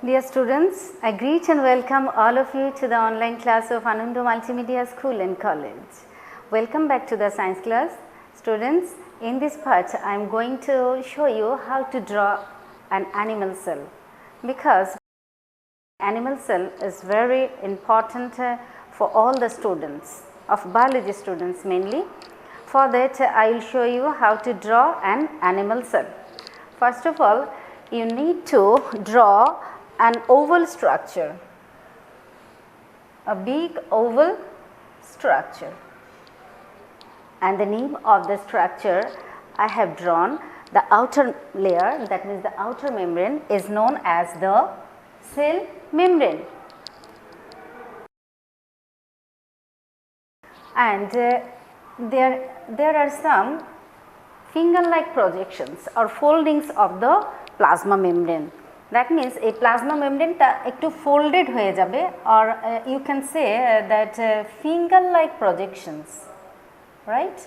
Dear students, I greet and welcome all of you to the online class of Ananda Multimedia School and College. Welcome back to the science class. Students, in this part I am going to show you how to draw an animal cell, because animal cell is very important for all the students, of biology students mainly. For that I will show you how to draw an animal cell. First of all, you need to draw an oval structure, a big oval structure, and the name of the structure I have drawn, the outer layer, that means the outer membrane, is known as the cell membrane. And there are some finger-like projections or foldings of the plasma membrane. That means a plasma membrane ta ekটু folded হয়ে যাবে, or you can say that finger-like projections, right?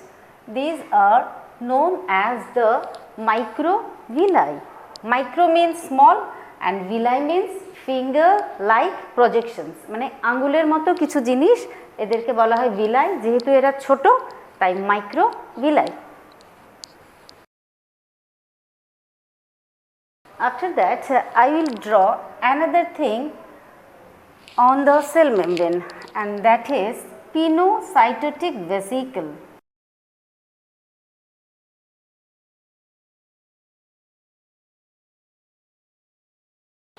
These are known as the microvilli. Micro means small and villi means finger-like projections. মানে আঙ্গুলের মতো কিছু জিনিস এদেরকে বলা হয় villi, যেহেতু এরা ছোট তাই microvilli. After that, I will draw another thing on the cell membrane, and that is pinocytic vesicle.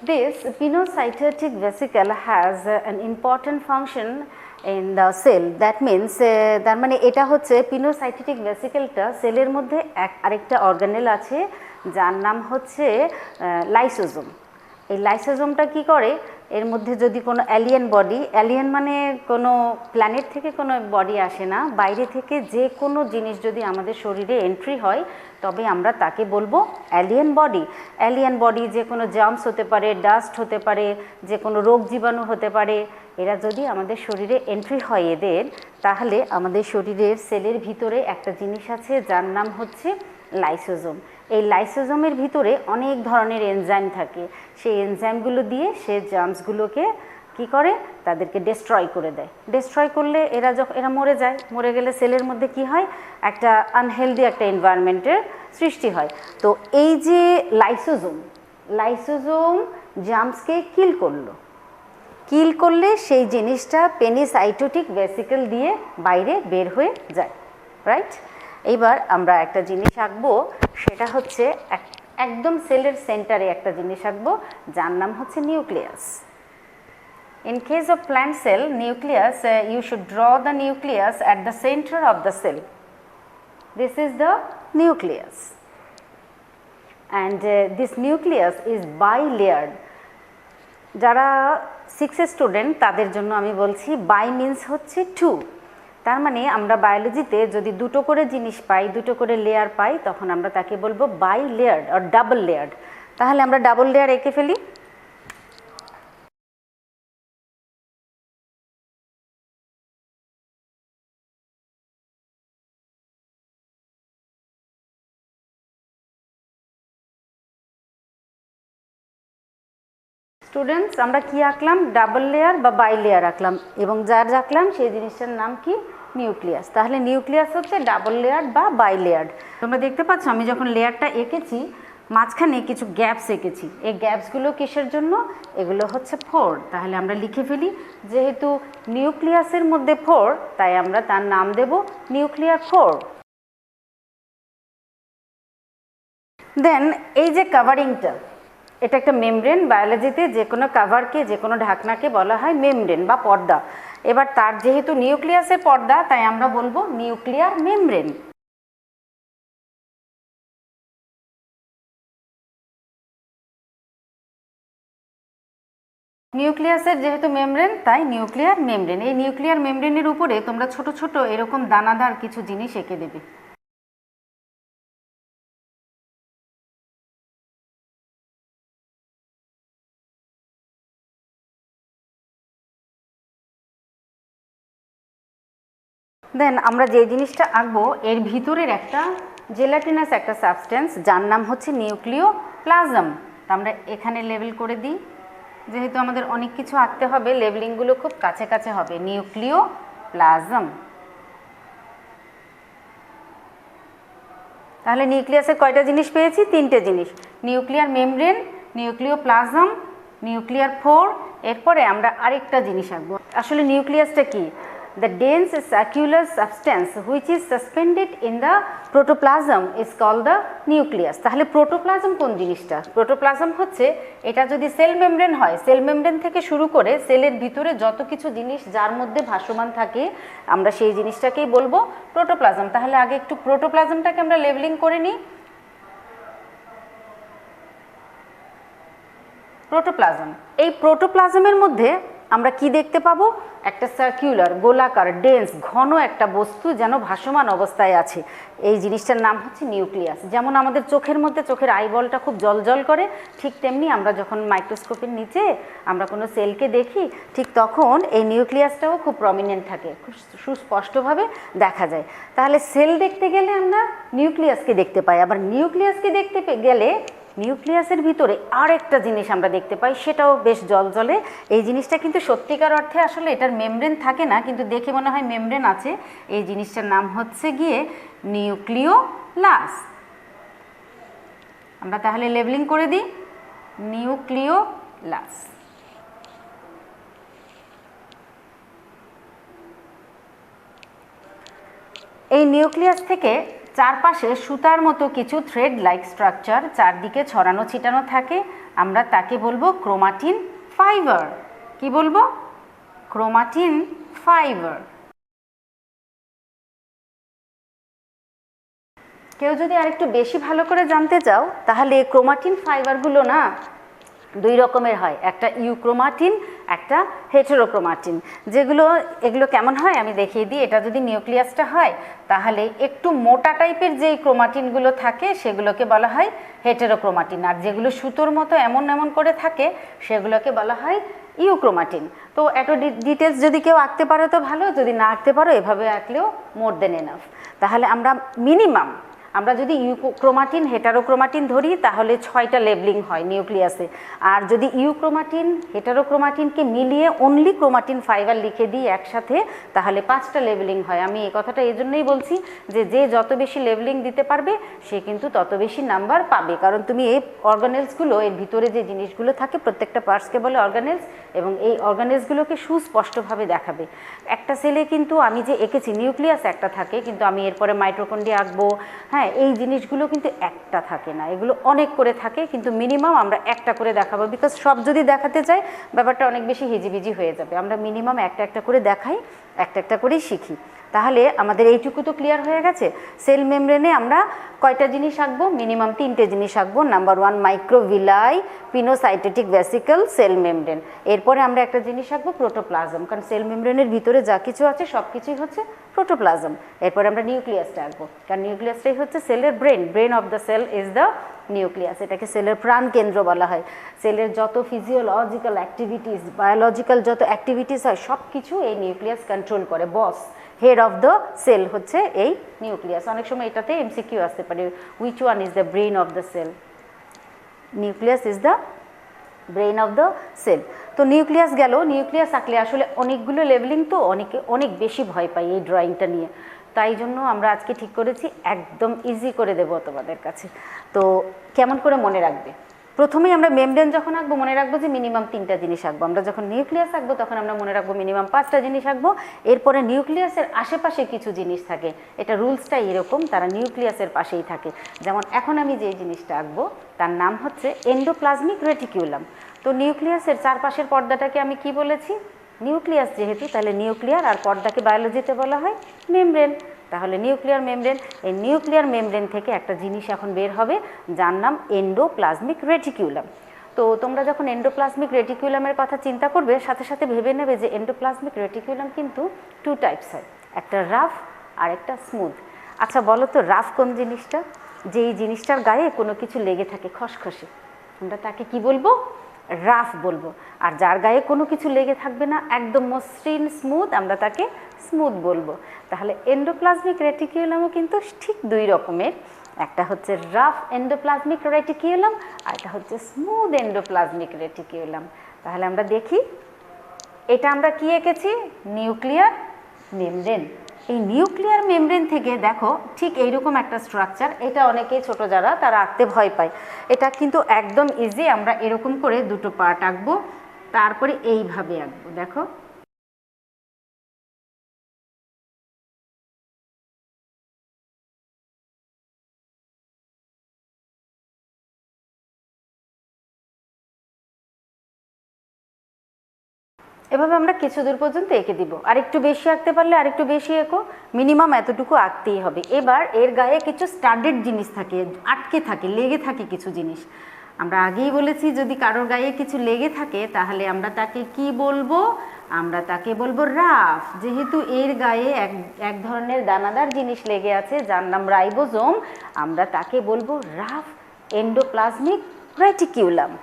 This pinocytic vesicle has an important function in the cell. That means তার মানে এটা হচ্ছে pinocytic vesicle টা সেলের মধ্যে আরেকটা organelle আছে যার নাম হচ্ছে লাইসোজোম। এই লাইসোজোমটা কি করে, এর মধ্যে যদি কোনো অ্যালিয়েন বডি, অ্যালিয়েন মানে কোনো প্ল্যানেট থেকে কোনো বডি আসে না, বাইরে থেকে যে কোনো জিনিস যদি আমাদের শরীরে এন্ট্রি হয় তবে আমরা তাকে বলবো অ্যালিয়েন বডি। অ্যালিয়েন বডি যে কোনো জার্মস হতে পারে, ডাস্ট হতে পারে, যে কোনো রোগ জীবাণু হতে পারে, এরা যদি আমাদের শরীরে এন্ট্রি হয় এদের, তাহলে আমাদের শরীরের সেলের ভিতরে একটা জিনিস আছে যার নাম হচ্ছে লাইসোজোম। এই লাইসোজোমের ভিতরে অনেক ধরনের এনজাইম থাকে, সেই এনজাইমগুলো দিয়ে সে জার্মসগুলোকে কি করে, তাদেরকে ডেস্ট্রয় করে দেয়। ডেস্ট্রয় করলে এরা মরে যায়, মরে গেলে সেলের মধ্যে কি হয়, একটা আনহেলদি একটা এনভায়রনমেন্টের সৃষ্টি হয়। তো এই যে লাইসোজোম জার্মসকে কিল করলে সেই জিনিসটা পেনিসাইটোটিক ভেসিকল দিয়ে বাইরে বের হয়ে যায়, রাইট? এইবার আমরা একটা জিনিস আঁকবো, সেটা হচ্ছে একদম সেলের সেন্টারে একটা জিনিস আঁকবো যার নাম হচ্ছে nucleus. In case of plant cell nucleus, you should draw the nucleus at the center of the cell. This is the nucleus, and this nucleus is bilayered. যারা 6 স্টুডেন্ট তাদের জন্য আমি বলছি, বাই মিন্স হচ্ছে 2। তার মানে আমরা বায়োলজিতে যদি দুটো করে জিনিস পাই, দুটো করে লেয়ার পাই, তখন আমরা তাকে বলবো বাই লেয়ার্ড আর ডাবল লেয়ার্ড। তাহলে আমরা ডাবল লেয়ার এঁকে ফেলি। স্টুডেন্টস, আমরা কি আঁকলাম, ডাবল লেয়ার বা বাই লেয়ার আঁকলাম, এবং যার আঁকলাম সেই জিনিসটার নাম কি, নিউক্লিয়াস। তাহলে নিউক্লিয়াস হচ্ছে ডাবল লেয়ার বা বাই লেয়ার। তোমরা দেখতে পাচ্ছ আমি যখন লেয়ারটা এঁকেছি মাঝখানে কিছু গ্যাপস এঁকেছি। এই গ্যাপসগুলো কিসের জন্য, এগুলো হচ্ছে 4। তাহলে আমরা লিখে ফেলি, যেহেতু নিউক্লিয়াসের মধ্যে 4 তাই আমরা তার নাম দেব নিউক্লিয়ার 4। দেন এই যে কাভারিংটা, এটা একটা মেমব্রেন। বায়োলজিতে যে কোনো কাভারকে, যে কোনো ঢাকনাকে বলা হয় মেমব্রেন বা পর্দা। এবার তার যেহেতু নিউক্লিয়াসের পর্দা, তাই আমরা বলবো নিউক্লিয়ার মেমব্রেন। নিউক্লিয়াসের যেহেতু মেমব্রেন তাই নিউক্লিয়ার মেমব্রেন। এই নিউক্লিয়ার মেমব্রেনের উপরে তোমরা ছোট ছোট এরকম দানাদার কিছু জিনিস এঁকে দেবে। দেন আমরা যে জিনিসটা আঁকবো এর ভিতরের একটা জেলাটিনাস একটা সাবস্টেন্স যার নাম হচ্ছে নিউক্লিওপ্লাজম। তো আমরা এখানে লেবেল করে দিই যেহেতু আমাদের অনেক কিছু আঁকতে হবে, লেবেলিংগুলো খুব কাছে কাছে হবে। নিউক্লিওপ্লাজম। তাহলে নিউক্লিয়াসের কয়টা জিনিস পেয়েছি? 3টে জিনিস, nuclear membrane, nucleoplasm, nuclear four. এরপরে আমরা আরেকটা জিনিস আঁকবো। আসলে নিউক্লিয়াসটা কি? The dense circular substance which is suspended in the protoplasm is called the nucleus. তাহলে প্রোটোপ্লাজম কোন জিনিসটা? প্রোটোপ্লাজম হচ্ছে, এটা যদি সেল মেমব্রেন হয়, সেল মেমব্রেন থেকে শুরু করে সেলের ভিতরে যত কিছু জিনিস যার মধ্যে ভাসমান থাকে আমরা সেই জিনিসটাকেই বলবো প্রোটোপ্লাজম। তাহলে আগে একটু প্রোটোপ্লাজমটাকে আমরা লেবেলিং করে নিই। প্রোটোপ্লাজম, এই প্রোটোপ্লাজমের মধ্যে আমরা কি দেখতে পাবো? একটা সার্কুলার, গোলাকার, ডেন্স, ঘন একটা বস্তু যেন ভাসমান অবস্থায় আছে। এই জিনিসটার নাম হচ্ছে নিউক্লিয়াস। যেমন আমাদের চোখের মধ্যে চোখের আইবলটা খুব জলজল করে, ঠিক তেমনি আমরা যখন মাইক্রোস্কোপের নিচে আমরা কোনো সেলকে দেখি, ঠিক তখন এই নিউক্লিয়াসটাও খুব প্রমিনেন্ট থাকে, খুব সুস্পষ্টভাবে দেখা যায়। তাহলে সেল দেখতে গেলে আমরা নিউক্লিয়াসকে দেখতে পাই, আবার নিউক্লিয়াসকে দেখতে গেলে নিউক্লিয়াসের ভিতরে আরেকটা জিনিস আমরা দেখতে পাই, সেটাও বেশ জলজলে। এই জিনিসটা কিন্তু সত্যিকার অর্থে আসলে এটার মেমব্রেন থাকে না, কিন্তু দেখে মনে হয় মেমব্রেন আছে। এই জিনিসটার নাম হচ্ছে গিয়ে নিউক্লিওলাস। আমরা তাহলে লেবেলিং করে দিই, নিউক্লিওলাস। এই নিউক্লিয়াস থেকে চারপাশে সুতার মতো কিছু থ্রেড লাইক স্ট্রাকচার চারদিকে ছড়ানো ছিটানো থাকে, আমরা তাকে বলবো ক্রোমাটিন ফাইবার। কি বলবো? Chromatin fibre. কেউ যদি আরেকটু বেশি ভালো করে জানতে চাও, তাহলে ক্রোমাটিন ফাইবারগুলো না দুই রকমের হয়, একটা ইউক্রোমাটিন, একটা হেটেরোক্রোমাটিন। এগুলো কেমন হয় আমি দেখিয়ে দিই। এটা যদি নিউক্লিয়াসটা হয়, তাহলে একটু মোটা টাইপের যেই ক্রোমাটিনগুলো থাকে সেগুলোকে বলা হয় হেটেরোক্রোমাটিন, আর যেগুলো সুতোর মতো এমন এমন করে থাকে সেগুলোকে বলা হয় ইউক্রোমাটিন। তো এত ডিটেলস যদি কেউ আঁকতে পারো তো ভালো, যদি না আঁকতে পারো এভাবে আঁকলেও মোর দেন এনাফ। তাহলে আমরা মিনিমাম, আমরা যদি ইউক্রোমাটিন হেটারোক্রোমাটিন ধরি তাহলে 6টা লেবেলিং হয় নিউক্লিয়াসে, আর যদি ইউক্রোমাটিন হেটারোক্রোমাটিনকে মিলিয়ে অনলি ক্রোমাটিন ফাইবার লিখে দিই একসাথে, তাহলে 5টা লেবেলিং হয়। আমি এই কথাটা এই জন্যই বলছি যে যে যত বেশি লেবেলিং দিতে পারবে সে কিন্তু তত বেশি নাম্বার পাবে, কারণ তুমি এই অর্গানেলসগুলো, এর ভিতরে যে জিনিসগুলো থাকে প্রত্যেকটা পার্টসকে বলে অর্গানেলস, এবং এই অর্গানেলসগুলোকে সুস্পষ্টভাবে দেখাবে। একটা সেলে কিন্তু আমি যে এঁকেছি নিউক্লিয়াস একটা থাকে, কিন্তু আমি এরপরে মাইটোকন্ড্রিয়া আঁকবো, হ্যাঁ, এই জিনিসগুলো কিন্তু একটা থাকে না, এগুলো অনেক করে থাকে, কিন্তু মিনিমাম আমরা একটা করে দেখাবো, বিকজ সব যদি দেখাতে চাই ব্যাপারটা অনেক বেশি হিজিবিজি হয়ে যাবে। আমরা মিনিমাম একটা একটা করে দেখাই, একটা একটা করেই শিখি। তাহলে আমাদের এইটুকু তো ক্লিয়ার হয়ে গেছে। সেল মেমব্রেনে আমরা কয়টা জিনিস আঁকবো? মিনিমাম 3টে জিনিস আঁকবো। Number 1 microvilli pinocytotic vesicle cell membrane. এরপরে আমরা একটা জিনিস আঁকবো প্রোটোপ্লাজম, কারণ সেল মেমব্রেনের ভিতরে যা কিছু আছে সব কিছুই হচ্ছে প্রোটোপ্লাজম। এরপরে আমরা নিউক্লিয়াসটা আঁকবো, কারণ নিউক্লিয়াসটাই হচ্ছে সেলের brain of the cell is the nucleus. এটাকে সেলের প্রাণ কেন্দ্র বলা হয়। সেলের যত ফিজিওলজিক্যাল অ্যাক্টিভিটিস, বায়োলজিক্যাল যত অ্যাক্টিভিটিস হয় সব কিছু এই নিউক্লিয়াস কন্ট্রোল করে। Boss, head of the cell হচ্ছে এই নিউক্লিয়াস। অনেক সময় এটাতে এমসিকিউ আসতে পারে, which one is the brain of the cell? Nucleus is the brain of the cell. তো নিউক্লিয়াস গেল। নিউক্লিয়াস আঁকলে আসলে অনেকগুলো লেবেলিং, তো অনেক বেশি ভয় পাই এই ড্রয়িংটা নিয়ে, তাই জন্য আমরা আজকে ঠিক করেছি একদম ইজি করে দেবো তোমাদের কাছে। তো কেমন করে মনে রাখবে? প্রথমেই আমরা মেমব্রেন যখন আঁকবো মনে রাখবো যে মিনিমাম 3টা জিনিস আঁকবো। আমরা যখন নিউক্লিয়াস আঁকবো তখন আমরা মনে রাখবো মিনিমাম 5টা জিনিস আঁকবো। এরপরে নিউক্লিয়াসের আশেপাশে কিছু জিনিস থাকে, এটা রুলসটা এরকম, তারা নিউক্লিয়াসের পাশেই থাকে। যেমন এখন আমি যে জিনিসটা আঁকবো তার নাম হচ্ছে এন্ডোপ্লাজমিক রেটিকিউলাম। তো নিউক্লিয়াসের চারপাশের পর্দাটাকে আমি কি বলেছি? নিউক্লিয়াস যেহেতু, তাহলে নিউক্লিয়ার, আর পর্দাকে বায়োলজিতে বলা হয় মেমব্রেন। তাহলে নিউক্লিয়ার মেমব্রেন, এই নিউক্লিয়ার মেমব্রেন থেকে একটা জিনিস এখন বের হবে যার নাম এন্ডোপ্লাজমিক রেটিকিউলাম। তো তোমরা যখন এন্ডোপ্লাজমিক রেটিকিউলামের কথা চিন্তা করবে সাথে সাথে ভেবে নেবে যে এন্ডোপ্লাজমিক রেটিকিউলাম কিন্তু 2 টাইপস হয়, একটা রাফ আর একটা স্মুথ। আচ্ছা বলো তো, রাফ কোন জিনিসটা? যেই জিনিসটার গায়ে কোনো কিছু লেগে থাকে, খসখসে, আমরা তাকে কি বলবো? রাফ বলবো। আর যার গায়ে কোনো কিছু লেগে থাকবে না, একদম মসৃণ স্মুথ, আমরা তাকে স্মুথ বলবো। তাহলে এন্ডোপ্লাজমিক রেটিকিউলামও কিন্তু ঠিক 2 রকমের। একটা হচ্ছে রাফ এন্ডোপ্লাজমিক রেটিকিউলাম আর একটা হচ্ছে স্মুথ এন্ডোপ্লাজমিক রেটিকিউলাম। তাহলে আমরা দেখি, এটা আমরা কি এঁকেছি? Nuclear membrane. এই নিউক্লিয়ার মেমব্রেন থেকে দেখো ঠিক এইরকম একটা স্ট্রাকচার, এটা অনেকেই ছোট যারা তারা আঁকতে ভয় পায়, এটা কিন্তু একদম ইজি। আমরা এরকম করে দুটো পার্ট আঁকবো, তারপরে এইভাবে আঁকবো। দেখো এভাবে আমরা কিছু দূর পর্যন্ত এঁকে দিব, আর একটু বেশি আঁকতে পারলে আর একটু বেশি এঁকো, মিনিমাম এতটুকু আঁকতেই হবে। এবার এর গায়ে কিছু স্টাডেড জিনিস থাকে, আটকে থাকে, লেগে থাকে কিছু জিনিস। আমরা আগেই বলেছি যদি কারোর গায়ে কিছু লেগে থাকে তাহলে আমরা তাকে কি বলবো? আমরা তাকে বলবো রাফ। যেহেতু এর গায়ে এক ধরনের দানাদার জিনিস লেগে আছে যার নাম রাইবোজোম, আমরা তাকে বলবো রাফ এন্ডোপ্লাজমিক রেটিকিউলাম।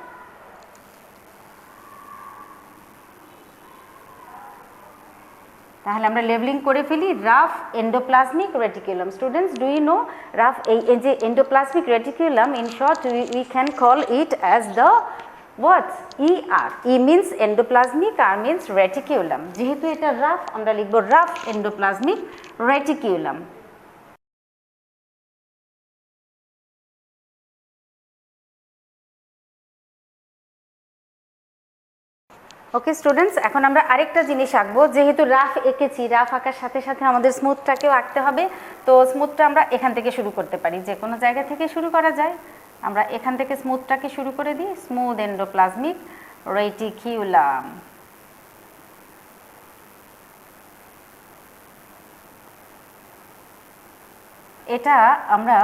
তাহলে আমরা লেবলিং করে ফেলি rough endoplasmic reticulum. Students, do you know rough এই যে endoplasmic reticulum, in short we can call it as the what? ER. E means endoplasmic, R means reticulum. যেহেতু এটা রাফ, আমরা লিখব rough endoplasmic reticulum. Okay students, এখন আমরা আরেকটা জিনিস আঁকবো। যেহেতু রাফ এঁকেছি, রাফ আঁকার সাথে সাথে আমাদের স্মুথটাকেও আঁকতে হবে। তো স্মুথটা আমরা এখান থেকে শুরু করতে পারি, যে কোনো জায়গা থেকে শুরু করা যায়। আমরা এখান থেকে স্মুথটাকে শুরু করে দিই, স্মুথ এন্ডোপ্লাজমিক রেটিকিউলাম। এটা আমরা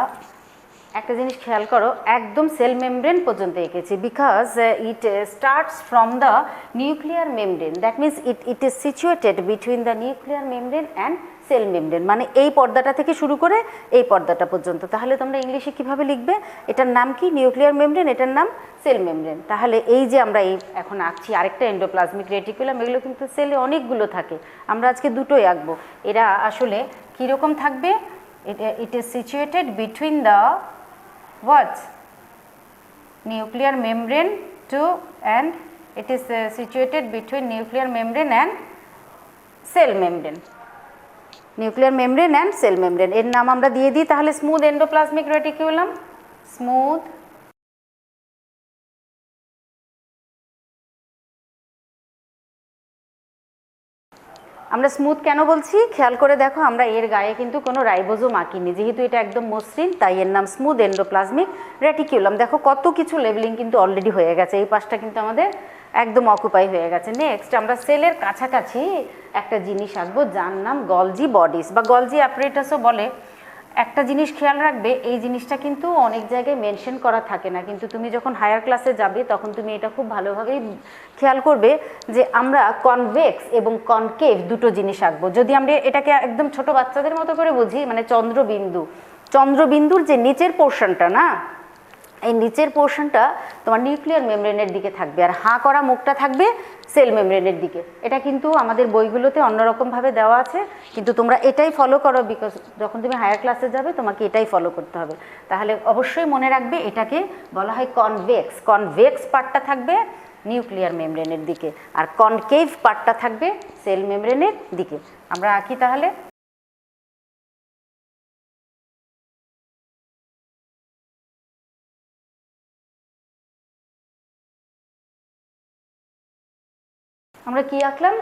একটা জিনিস খেয়াল করো, একদম সেল মেমব্রেন পর্যন্ত এঁকেছি, because it starts from the nuclear membrane. That means it is situated between the nuclear membrane and cell membrane, মানে এই পর্দাটা থেকে শুরু করে এই পর্দাটা পর্যন্ত। তাহলে তোমরা ইংলিশে কিভাবে লিখবে? এটার নাম কি? নিউক্লিয়ার মেমব্রেন, এটার নাম সেল মেমব্রেন। তাহলে এই যে আমরা এই এখন আঁকছি আরেকটা এন্ডোপ্লাজমিক রেটিকুলাম, এগুলো কিন্তু সেলে অনেকগুলো থাকে, আমরা আজকে দুটোই আঁকবো। এরা আসলে কীরকম থাকবে? It is situated between the what? Nuclear membrane and it is situated between nuclear membrane and cell membrane. Nuclear membrane and cell membrane এর নাম আমরা দিয়ে দিই তাহলে স্মুথ এন্ডোপ্লাজমিক রেটিকুলাম। স্মুথ আমরা স্মুথ কেন বলছি খেয়াল করে দেখো, আমরা এর গায়ে কিন্তু কোনো রাইবোজোম আঁকিনি, যেহেতু এটা একদম মসৃণ তাই এর নাম স্মুথ এন্ডোপ্লাজমিক রেটিকুলাম। দেখো কত কিছু লেবেলিং কিন্তু অলরেডি হয়ে গেছে, এই পাশটা কিন্তু আমাদের একদম অকুপাই হয়ে গেছে। নেক্সট আমরা সেলের কাছাকাছি একটা জিনিস আঁকবো যার নাম গলজি বডিস বা গলজি অ্যাপারেটাসও বলে। একটা জিনিস খেয়াল রাখবে, এই জিনিসটা কিন্তু অনেক জায়গায় মেনশন করা থাকে না, কিন্তু তুমি যখন হায়ার ক্লাসে যাবে তখন তুমি এটা খুব ভালোভাবেই খেয়াল করবে যে আমরা কনভেক্স এবং কনকেভ দুটো জিনিস আঁকবো। যদি আমরা এটাকে একদম ছোট বাচ্চাদের মতো করে বুঝি, মানে চন্দ্রবিন্দুর যে নিচের পোর্শনটা না, এই নিচের পোর্শনটা তোমার নিউক্লিয়ার মেমব্রেনের দিকে থাকবে আর হাঁ করা মুখটা থাকবে সেল মেমব্রেনের দিকে। এটা কিন্তু আমাদের বইগুলোতে অন্যরকমভাবে দেওয়া আছে, কিন্তু তোমরা এটাই ফলো করো, বিকজ যখন তুমি হায়ার ক্লাসে যাবে তোমাকে এটাই ফলো করতে হবে। তাহলে অবশ্যই মনে রাখবে এটাকে বলা হয় কনভেক্স। কনভেক্স পার্টটা থাকবে নিউক্লিয়ার মেমব্রেনের দিকে আর কনকেভ পার্টটা থাকবে সেল মেমব্রেনের দিকে। আমরা আঁকি তাহলে। আমরা কি আঁকলাম?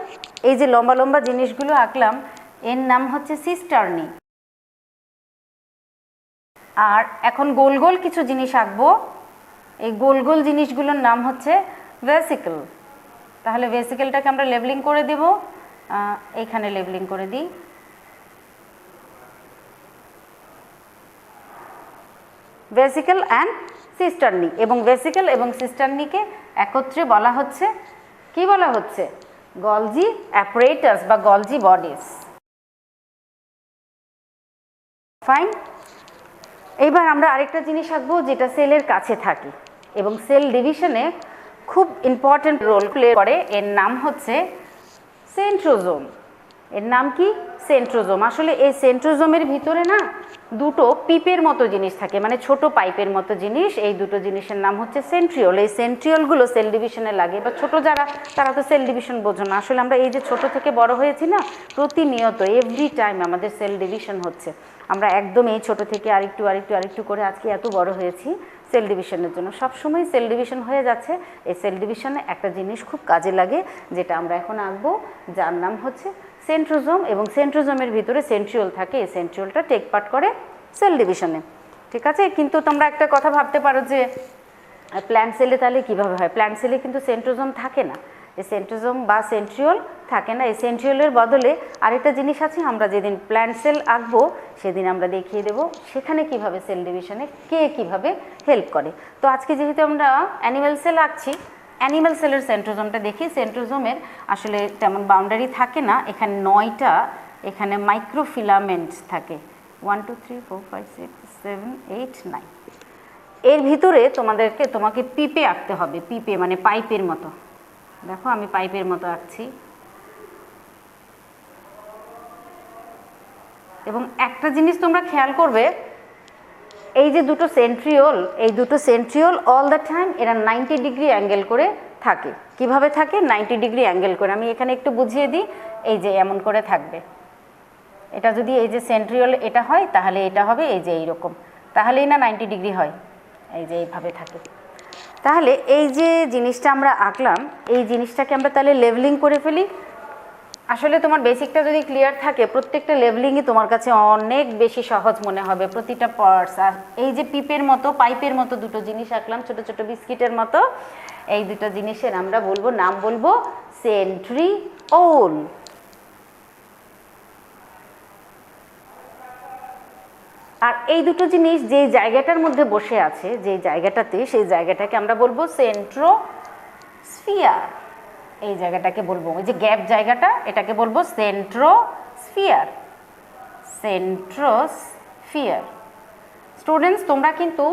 এই যে লম্বা লম্বা জিনিসগুলো আঁকলাম এর নাম হচ্ছে সিস্টার্নি। আর এখন গোল গোল কিছু জিনিস আঁকবো, এই গোল গোল জিনিসগুলোর নাম হচ্ছে ভেসিকল। তাহলে ভেসিকলটাকে আমরা লেবেলিং করে দেব, এইখানে লেবেলিং করে দিই। ভেসিকল অ্যান্ড সিস্টার্নি, এবং ভেসিকল এবং সিস্টার্নিকে একত্রে বলা হচ্ছে কি বলা হচ্ছে? গলজি অ্যাপারেটাস বা গলজি বডিস। ফাইন। এইবার আমরা আরেকটা জিনিস আঁকবো যেটা সেলের কাছে থাকে এবং সেল ডিভিশনে খুব ইম্পর্টেন্ট রোল প্লে করে, এর নাম হচ্ছে সেন্ট্রোজোম। এর নাম কি? সেন্ট্রোজোম। আসলে এই সেন্ট্রোজোমের ভিতরে না দুটো পিপের মতো জিনিস থাকে, মানে ছোট পাইপের মতো জিনিস। এই দুটো জিনিসের নাম হচ্ছে সেন্ট্রিওল। এই সেন্ট্রিওলগুলো সেল ডিভিশনে লাগে। বা ছোট যারা, তারা তো সেল ডিভিশন বোঝো না। আসলে আমরা এই যে ছোট থেকে বড় হয়েছি না, প্রতিনিয়ত এভরি টাইম আমাদের সেল ডিভিশন হচ্ছে। আমরা একদম এই ছোট থেকে আরেকটু আরেকটু আরেকটু করে আজকে এত বড় হয়েছি সেল ডিভিশনের জন্য। সবসময় সেল ডিভিশন হয়ে যাচ্ছে। এই সেল ডিভিশনে একটা জিনিস খুব কাজে লাগে, যেটা আমরা এখন আঁকবো, যার নাম হচ্ছে সেন্ট্রোজোম। এবং সেন্ট্রোজোমের ভিতরে সেন্ট্রিওল থাকে। এই সেন্ট্রিওলটা টেক পার্ট করে সেল ডিভিশনে, ঠিক আছে। কিন্তু তোমরা একটা কথা ভাবতে পারো যে প্ল্যান্ট সেলে তাহলে কীভাবে হয়? প্ল্যান্ট সেলে কিন্তু সেন্ট্রোজোম থাকে না, এই সেন্ট্রোজোম বা সেন্ট্রিওল থাকে না। এই সেন্ট্রিওলের বদলে আরেকটা জিনিস আছে, আমরা যেদিন প্ল্যান্ট সেল আঁকবো সেদিন আমরা দেখিয়ে দেবো সেখানে কিভাবে সেল ডিভিশনে কে কীভাবে হেল্প করে। তো আজকে যেহেতু আমরা অ্যানিম্যাল সেল আঁকছি, অ্যানিম্যাল সেলের সেন্ট্রোজোমটা দেখি। সেন্ট্রোজোমের আসলে তেমন বাউন্ডারি থাকে না, এখানে 9টা এখানে মাইক্রোফিলামেন্টস থাকে। 1 2 3 4 5 6 7 8 9। এর ভিতরে তোমাকে পিপে আঁকতে হবে। পিপে মানে পাইপের মতো। দেখো আমি পাইপের মতো আঁকছি। এবং একটা জিনিস তোমরা খেয়াল করবে, এই যে দুটো সেন্ট্রিওল, এই দুটো সেন্ট্রিওল অল দ্য টাইম এরা 90 ডিগ্রি অ্যাঙ্গেল করে থাকে। কিভাবে থাকে? 90 ডিগ্রি অ্যাঙ্গেল করে। আমি এখানে একটু বুঝিয়ে দিই। এই যে এমন করে থাকবে। এটা যদি এই যে সেন্ট্রিওল এটা হয়, তাহলে এটা হবে এই যে এইরকম, তাহলেই না 90 ডিগ্রি হয়। এই যে এইভাবে থাকে। তাহলে এই যে জিনিসটা আমরা আঁকলাম, এই জিনিসটাকে আমরা তাহলে লেভেলিং করে ফেলি। আসলে তোমার বেসিকটা যদি ক্লিয়ার থাকে, প্রত্যেকটা লেভেলিংই তোমার কাছে অনেক বেশি সহজ মনে হবে, প্রতিটা পার্টস। আর এই যে পিপের মতো, পাইপের মতো দুটো জিনিস আঁকলাম, ছোট ছোট বিস্কিটের মতো, এই দুটো জিনিসের আমরা নাম বলবো সেন্ট্রিওল। আর এই দুটো জিনিস যে জায়গাটার মধ্যে বসে আছে, যে জায়গাটাতে, সেই জায়গাটাকে আমরা বলবো সেন্ট্রোস্ফিয়ার। এই জায়গাটাকে বলবো, ওই যে গ্যাপ জায়গাটা, এটাকে বলবো সেন্ট্রোস্ফিয়ার। সেন্ট্রোস্ফিয়ার। স্টুডেন্টস, তোমরা কিন্তু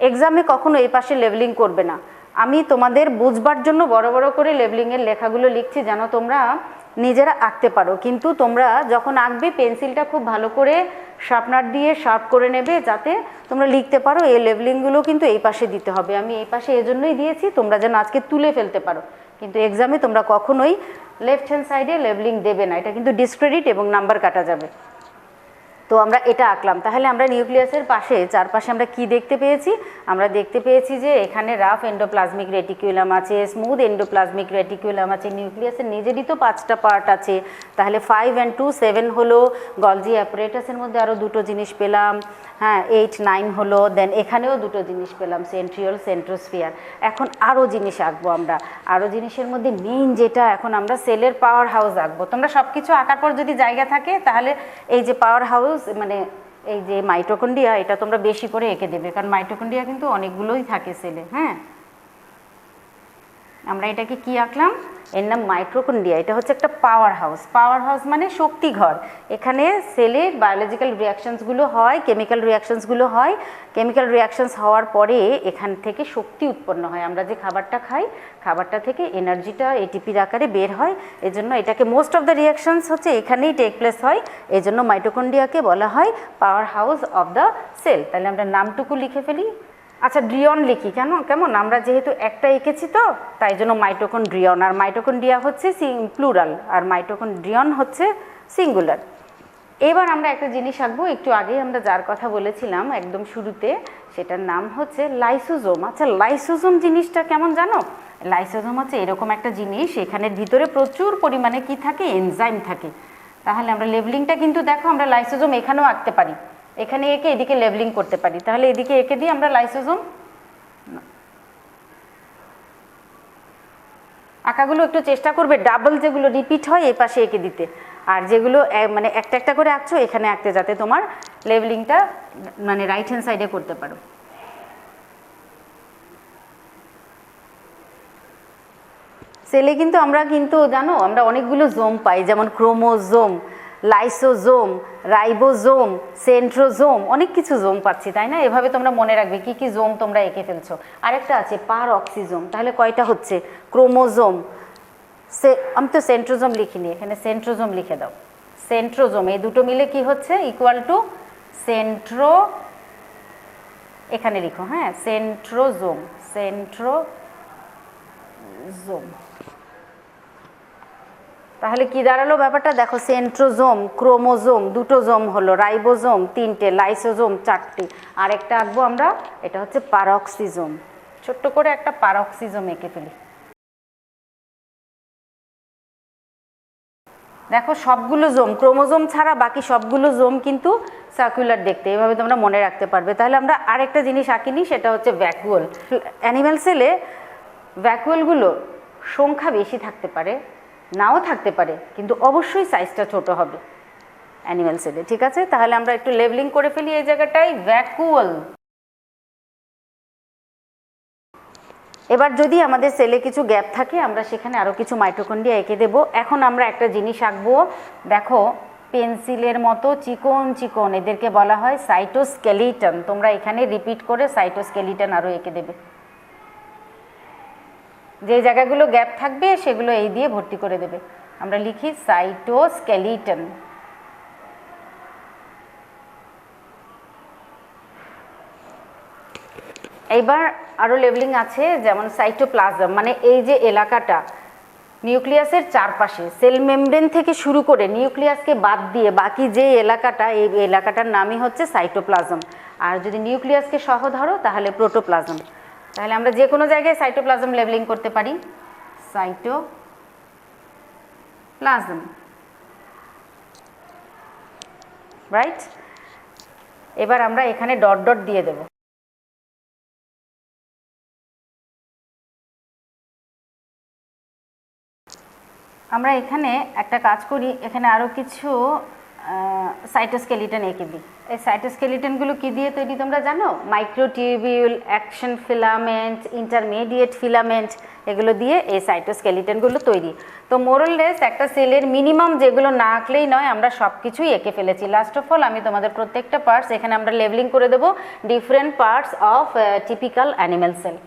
এক্সামে কখনো এই পাশে লেভেলিং করবে না। আমি তোমাদের বুঝবার জন্য বড় বড় করে লেভেলিংয়ের লেখাগুলো লিখছি, যেন তোমরা নিজেরা আঁকতে পারো। কিন্তু তোমরা যখন আঁকবে, পেন্সিলটা খুব ভালো করে শার্পনার দিয়ে শার্প করে নেবে, যাতে তোমরা লিখতে পারো। এই লেভেলিংগুলো কিন্তু এই পাশে দিতে হবে। আমি এই পাশে এজন্যই দিয়েছি, তোমরা যেন আজকে তুলে ফেলতে পারো। কিন্তু এক্সামে তোমরা কখনোই লেফট হ্যান্ড সাইডে লেভেলিং দেবে না, এটা কিন্তু ডিসক্রেডিট এবং নাম্বার কাটা যাবে। তো আমরা এটা আঁকলাম। তাহলে আমরা নিউক্লিয়াসের পাশে, চারপাশে আমরা কি দেখতে পেয়েছি? আমরা দেখতে পেয়েছি যে এখানে রাফ এন্ডোপ্লাজমিক রেটিকুলাম আছে, স্মুথ এন্ডোপ্লাজমিক রেটিকুলাম আছে। নিউক্লিয়াসের নিজেরই তো 5টা পার্ট আছে। তাহলে 5 and 2 7 হলো। গলজি অ্যাপারেটাসের মধ্যে আরও দুটো জিনিস পেলাম। হ্যাঁ, 8 9 হলো। দেন এখানেও দুটো জিনিস পেলাম, সেন্ট্রিওল, সেন্ট্রোস্ফিয়ার। এখন আরও জিনিস আঁকবো আমরা। আরও জিনিসের মধ্যে মেইন যেটা, এখন আমরা সেলের পাওয়ার হাউস আঁকবো। তোমরা সব কিছু আঁকার পর যদি জায়গা থাকে, তাহলে এই যে পাওয়ার হাউস, মানে এই যে মাইটোকন্ড্রিয়া, এটা তোমরা বেশি করে এঁকে দেবে, কারণ মাইটোকন্ড্রিয়া কিন্তু অনেকগুলোই থাকে সেলে। হ্যাঁ, আমরা এটাকে কি আঁকলাম? এর নাম মাইটোকন্ড্রিয়া। এটা হচ্ছে একটা পাওয়ার হাউস। পাওয়ার হাউস মানে শক্তিঘর। এখানে সেলের বায়োলজিক্যাল রিয়াকশানসগুলো হয়, কেমিক্যাল রিয়াকশানসগুলো হয়। কেমিক্যাল রিয়াকশানস হওয়ার পরে এখান থেকে শক্তি উৎপন্ন হয়। আমরা যে খাবারটা খাই, খাবারটা থেকে এনার্জিটা এটিপির আকারে বের হয়। এজন্য এটাকে মোস্ট অফ দ্য রিয়াকশানস হচ্ছে এখানেই টেক প্লেস হয়। এজন্য মাইটোকন্ড্রিয়াকে বলা হয় power house of the cell. তাহলে আমরা নামটুকু লিখে ফেলি। আচ্ছা, ড্রিয়ন লিখি কেমন? আমরা যেহেতু একটা এঁকেছি, তো তাই জন্য মাইটোকন্ড্রিয়ন। আর মাইটোকন্ড্রিয়া হচ্ছে প্লুরাল, আর মাইটোকন্ড্রিয়ন হচ্ছে সিঙ্গুলার। এবার আমরা একটা জিনিস আঁকবো, একটু আগে আমরা যার কথা বলেছিলাম একদম শুরুতে, সেটার নাম হচ্ছে লাইসোজোম। আচ্ছা, লাইসোজোম জিনিসটা কেমন জানো? লাইসোজোম হচ্ছে এরকম একটা জিনিস, এখানের ভিতরে প্রচুর পরিমাণে কি থাকে? এনজাইম থাকে। তাহলে আমরা লেভেলিংটা কিন্তু দেখো, আমরা লাইসোজোম এখানেও আঁকতে পারি। এখানে এঁকে এদিকে লেভেলিং করতে পারি। তাহলে এদিকে এঁকে দিই আমরা লাইসোজোম। আঁকাগুলো একটু চেষ্টা করবে ডাবল যেগুলো রিপিট হয় এই পাশে এঁকে দিতে, আর যেগুলো মানে একটা একটা করে আঁকছো এখানে আঁকতে, যাতে তোমার লেভেলিংটা মানে রাইট হ্যান্ড সাইডে করতে পারো। সেলে কিন্তু আমরা জানো, আমরা অনেকগুলো জোম পাই, যেমন ক্রোমোজোম, লাইসোজোম, রাইবোজোম, সেন্ট্রোজোম, অনেক কিছু জোম পাচ্ছি, তাই না? এভাবে তোমরা মনে রাখবে কি কি জোম তোমরা এঁকে ফেলছো। আরেকটা আছে পারঅক্সিজোম। তাহলে কয়টা হচ্ছে? ক্রোমোজোম, আমি তো সেন্ট্রোজোম লিখিনি, এখানে সেন্ট্রোজোম লিখে দাও। সেন্ট্রোজোম, এই দুটো মিলে কি হচ্ছে? ইকুয়াল টু সেন্ট্রো, এখানে লিখো, হ্যাঁ, সেন্ট্রোজোম, সেন্ট্রোজোম। তাহলে কি দাঁড়ালো ব্যাপারটা দেখো, সেন্ট্রোজোম, ক্রোমোজোম দুটো জোম হলো, রাইবোজোম তিনটে, লাইসোজোম চারটে, আর একটা আঁকবো আমরা, এটা হচ্ছে পারক্সিজোম। ছোট্ট করে একটা পারক্সিজোম এঁকে ফেলি। দেখো সবগুলো জোম, ক্রোমোজোম ছাড়া বাকি সবগুলো জোম কিন্তু সার্কুলার দেখতে, এভাবে তোমরা মনে রাখতে পারবে। তাহলে আমরা আরেকটা জিনিস আঁকিনি, সেটা হচ্ছে ভ্যাকুয়াল। অ্যানিম্যাল সেলে ভ্যাকুয়ালগুলো সংখ্যা বেশি থাকতে পারে, নাও থাকতে পারে, কিন্তু অবশ্যই সাইজটা ছোট হবে অ্যানিম্যাল সেলে, ঠিক আছে? তাহলে আমরা একটু লেভেলিং করে ফেলি এই জায়গাটায়, ভ্যাকুয়াল। এবার যদি আমাদের সেলে কিছু গ্যাপ থাকে, আমরা সেখানে আরও কিছু মাইটোকন্ড্রিয়া এঁকে দেবো। এখন আমরা একটা জিনিস আঁকবো, দেখো পেন্সিলের মতো চিকন চিকন, এদেরকে বলা হয় সাইটোস্কেলিটন। তোমরা এখানে রিপিট করে সাইটোস্কেলিটন আরও এঁকে দেবে। যে জায়গাগুলো গ্যাপ থাকবে সেগুলো এই দিয়ে ভর্তি করে দেবে। আমরা লিখি সাইটোস্কেলিটন। এইবার আরও লেভেলিং আছে, যেমন সাইটোপ্লাজম, মানে এই যে এলাকাটা নিউক্লিয়াসের চারপাশে, সেল মেমব্রেন থেকে শুরু করে নিউক্লিয়াসকে বাদ দিয়ে বাকি যে এলাকাটা, এই এলাকাটার নামই হচ্ছে সাইটোপ্লাজম। আর যদি নিউক্লিয়াসকে সহ ধরো তাহলে প্রোটোপ্লাজম। তাহলে আমরা যে কোনো জায়গায় সাইটোপ্লাজম লেভেলিং করতে পারি, সাইটোপ্লাজম, রাইট? এবার আমরা এখানে ডট ডট দিয়ে দেব। আমরা এখানে একটা কাজ করি, এখানে আরও কিছু সাইটোস্কেলিটন এঁকে দিই। এই সাইটোস্কেলিটনগুলো কী দিয়ে তৈরি তোমরা জানো? Microtubule, action filament, intermediate filament, এগুলো দিয়ে এই সাইটোস্কেলিটনগুলো তৈরি। তো মোরললেস একটা সেলের মিনিমাম যেগুলো না আঁকলেই নয়, আমরা সব কিছুই এঁকে ফেলেছি। লাস্ট অফ অল আমি তোমাদের প্রত্যেকটা পার্টস এখানে আমরা লেভেলিং করে দেবো, different parts of typical animal cell.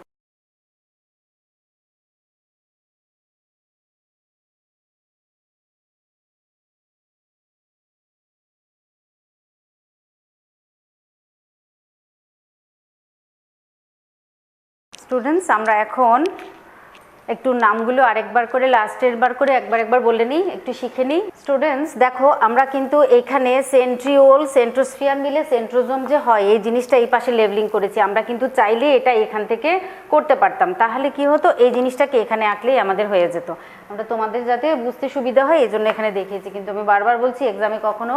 Students, আমরা এখন একটু নামগুলো আরেকবার করে, লাস্টের বার করে একবার বলে নিই, একটু শিখে নিই। স্টুডেন্টস দেখো, আমরা কিন্তু এখানে সেন্ট্রিওল, সেন্ট্রোস্ফিয়ার মিলে সেন্ট্রোজোম যে হয়, এই জিনিসটা এই পাশে লেভেলিং করেছি। আমরা কিন্তু চাইলে এটা এখান থেকে করতে পারতাম, তাহলে কি হতো, এই জিনিসটাকে এখানে আঁকলেই আমাদের হয়ে যেত। আমরা তোমাদের যাতে বুঝতে সুবিধা হয় এই জন্য এখানে দেখিয়েছি, কিন্তু আমি বারবার বলছি এক্সামে কখনো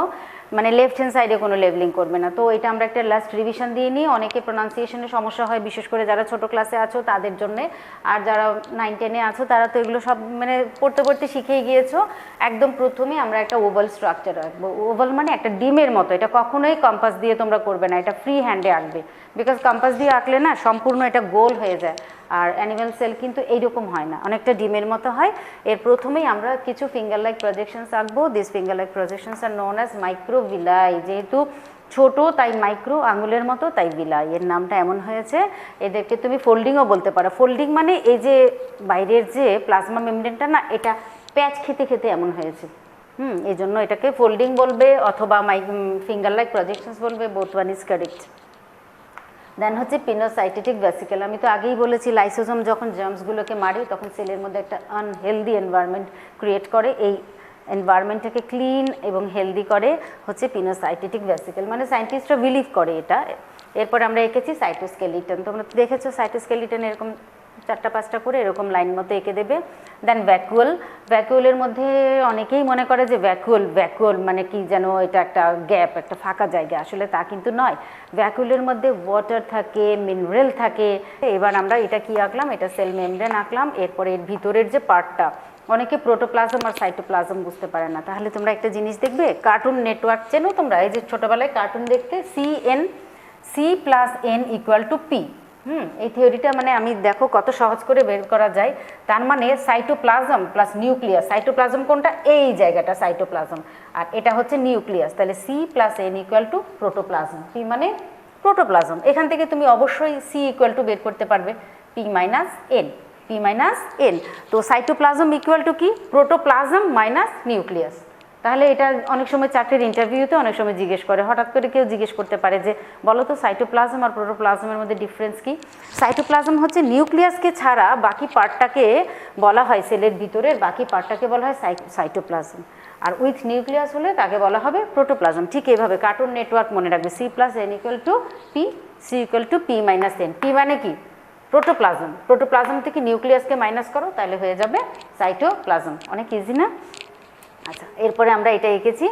মানে লেফট হ্যান্ড সাইডে কোনো লেভেলিং করবে না। তো এটা আমরা একটা লাস্ট রিভিশন দিয়ে নিই। অনেকে প্রোনাউন্সিয়েশনের সমস্যা হয়, বিশেষ করে যারা ছোটো ক্লাসে আছো তাদের জন্যে, আর যারা 9-10-এ আছো তারা তো এগুলো সব মানে পড়তে পড়তে শিখেই গিয়েছো। একদম প্রথমে আমরা একটা ওভাল স্ট্রাকচার আঁকবো। ওভাল মানে একটা ডিমের মতো, এটা কখনোই কম্পাস দিয়ে তোমরা করবে না, এটা ফ্রি হ্যান্ডে আঁকবে, বিকজ কম্পাস দিয়ে আঁকলে না সম্পূর্ণ এটা গোল হয়ে যায়। আর অ্যানিম্যাল সেল কিন্তু এইরকম হয় না, অনেকটা ডিমের মতো হয়। এর প্রথমেই আমরা কিছু ফিঙ্গার লাইক প্রজেকশনস আঁকবো। This finger like projections are known as microvilli. যেহেতু ছোট তাই মাইক্রো, আঙুলের মতো তাই ভিলাই, এর নামটা এমন হয়েছে। এদেরকে তুমি ফোল্ডিংও বলতে পারো। ফোল্ডিং মানে এই যে বাইরের যে প্লাজমা মেমব্রেনটা না, এটা প্যাচ খেতে খেতে এমন হয়েছে, এই জন্য এটাকে ফোল্ডিং বলবে অথবা ফিঙ্গার লাইক প্রজেকশনস বলবে, বোথ ওয়ান ইজ কারেক্ট। দেন হচ্ছে পিনোসাইটেটিক ভেসিকেল। আমি তো আগেই বলেছি, লাইসোজোম যখন জার্মসগুলোকে মারে তখন সেলের মধ্যে একটা আনহেলদি এনভায়রনমেন্ট ক্রিয়েট করে। এই এনভায়রনমেন্টটাকে ক্লিন এবং হেলদি করে হচ্ছে পিনোসাইটেটিক ভেসিকেল, মানে সায়েন্টিস্টরা বিলিভ করে এটা। এরপর আমরা এঁকেছি সাইটোস্কেলিটন। তোমরা দেখেছো সাইটোস্কেলিটন এরকম 4-5টা করে এরকম লাইন মতো এঁকে দেবে। দেন ভ্যাকুয়াল। ভ্যাকুয়ালের মধ্যে অনেকেই মনে করে যে ভ্যাকুয়াল মানে কি যেন এটা একটা গ্যাপ, একটা ফাঁকা জায়গা, আসলে তা কিন্তু নয়। ভ্যাকুয়ালের মধ্যে ওয়াটার থাকে, মিনারেল থাকে। এবার আমরা এটা কি আঁকলাম, এটা সেল মেমব্রেন আঁকলাম। এরপরে এর ভিতরের যে পার্টটা, অনেকে প্রোটোপ্লাজম আর সাইটোপ্লাজম বুঝতে পারে না। তাহলে তোমরা একটা জিনিস দেখবে, কার্টুন নেটওয়ার্ক চেনো তোমরা? এই যে ছোটোবেলায় কার্টুন দেখতে, C+N=P। এই থিওরিটা মানে আমি দেখো কত সহজ করে বের করা যায়। তার মানে সাইটোপ্লাজম প্লাস নিউক্লিয়াস। সাইটোপ্লাজম কোনটা? এই জায়গাটা সাইটোপ্লাজম, আর এটা হচ্ছে নিউক্লিয়াস। তাহলে C+N= প্রোটোপ্লাজম। P মানে প্রোটোপ্লাজম। এখান থেকে তুমি অবশ্যই C= বের করতে পারবে, P-N। তো সাইটোপ্লাজম ইকুয়াল টু কি? Protoplasm minus nucleus. তাহলে এটা অনেক সময় চাকরির ইন্টারভিউতে অনেক সময় জিজ্ঞেস করে, হঠাৎ করে কেউ জিজ্ঞেস করতে পারে যে বলো তো সাইটোপ্লাজম আর প্রোটোপ্লাজমের মধ্যে ডিফারেন্স কি। সাইটোপ্লাজম হচ্ছে নিউক্লিয়াসকে ছাড়া বাকি পার্টটাকে বলা হয়, সেলের ভিতরের বাকি পার্টটাকে বলা হয় সাইটোপ্লাজম, আর উইথ নিউক্লিয়াস হলে তাকে বলা হবে প্রোটোপ্লাজম। ঠিক এইভাবে কার্টুন নেটওয়ার্ক মনে রাখবে, C+n = P, C = P-n। P মানে কি? প্রোটোপ্লাজম। প্রোটোপ্লাজম থেকে নিউক্লিয়াসকে মাইনাস করো তাহলে হয়ে যাবে সাইটোপ্লাজম। অনেক ইজি না? আচ্ছা, এরপরে আমরা এটা এঁকেছি,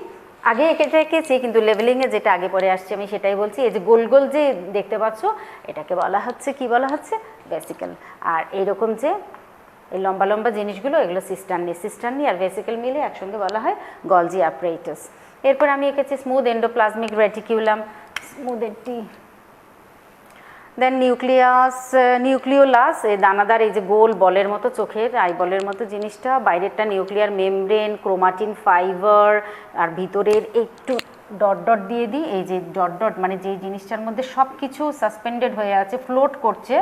আগে এটা এঁকেছি কিন্তু লেভেলিংয়ে যেটা আগে পরে আসছে আমি সেটাই বলছি। এই যে গোল গোল যে দেখতে পাচ্ছ এটাকে বলা হচ্ছে, কি বলা হচ্ছে? ভেসিকেল। আর এইরকম যে এই লম্বা লম্বা জিনিসগুলো এগুলো সিস্টার্নি। সিস্টার্নি আর ভেসিকেল মিলে একসঙ্গে বলা হয় গলজি অ্যাপারেটাস। এরপর আমি এঁকেছি স্মুথ এন্ডোপ্লাজমিক রেটিকিউলাম, স্মুথ এটি, দেন নিউক্লিয়াস, নিউক্লিওলাস, এই দানাদার এই যে গোল বলের মতো চোখের আই বলের মতো জিনিসটা, বাইরেরটা নিউক্লিয়ার মেমব্রেন, ক্রোমাটিন ফাইবার, আর ভিতরের একটু ডট ডট দিয়ে দিই, এই যে ডট ডট মানে যেই জিনিসটার মধ্যে সব কিছু সাসপেন্ডেড হয়ে আছে, ফ্লোট করছে,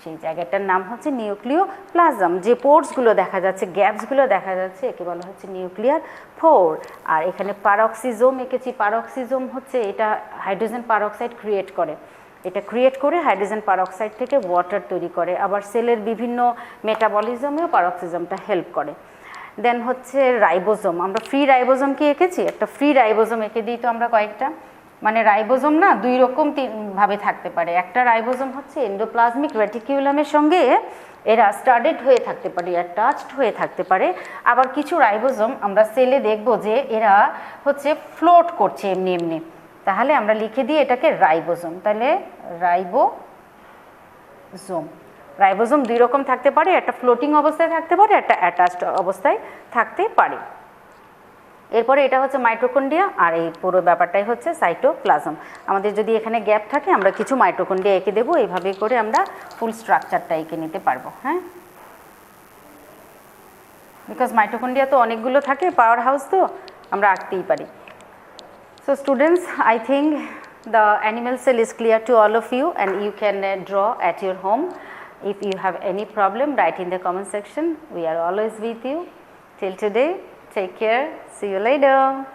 সেই জায়গাটার নাম হচ্ছে নিউক্লিওপ্লাজম। যে পোর্সগুলো দেখা যাচ্ছে, গ্যাপসগুলো দেখা যাচ্ছে, একে বলা হচ্ছে নিউক্লিয়ার পোর। আর এখানে পারক্সিজোম এঁকেছি। পারক্সিজোম হচ্ছে এটা হাইড্রোজেন পারক্সাইড ক্রিয়েট করে, এটা ক্রিয়েট করে হাইড্রোজেন পারক্সাইড থেকে ওয়াটার তৈরি করে। আবার সেলের বিভিন্ন মেটাবলিজমেও পারক্সিজমটা হেল্প করে। দেন হচ্ছে রাইবোজোম। আমরা ফ্রি রাইবোজোম কি এঁকেছি? একটা ফ্রি রাইবোজোম এঁকে দিই তো আমরা কয়েকটা। মানে রাইবোজোম না দুই রকম ভাবে থাকতে পারে। একটা রাইবোজোম হচ্ছে এন্ডোপ্লাজমিক রেটিকিউলামের সঙ্গে এরা স্টাডেড হয়ে থাকতে পারে, অ্যাটাচড হয়ে থাকতে পারে। আবার কিছু রাইবোজোম আমরা সেলে দেখব যে এরা হচ্ছে ফ্লোট করছে এমনি এমনি, তাহলে আমরা লিখে দিই এটাকে রাইবোজোম। তাহলে রাইবোজোম, রাইবোজোম দুই রকম থাকতে পারে, একটা ফ্লোটিং অবস্থায় থাকতে পারে, একটা অ্যাটাচড অবস্থায় থাকতে পারে। এরপরে এটা হচ্ছে মাইটোকন্ড্রিয়া, আর এই পুরো ব্যাপারটাই হচ্ছে সাইটোপ্লাজম। আমাদের যদি এখানে গ্যাপ থাকে আমরা কিছু মাইটোকন্ড্রিয়া এঁকে দেবো, এইভাবে করে আমরা ফুল স্ট্রাকচারটা এঁকে নিতে পারবো। হ্যাঁ, বিকজ মাইটোকন্ড্রিয়া তো অনেকগুলো থাকে, পাওয়ার হাউস তো আমরা আঁকতেই পারি। So students, I think the animal cell is clear to all of you and you can draw at your home. If you have any problem, write in the comment section. We are always with you. Till today, take care. See you later.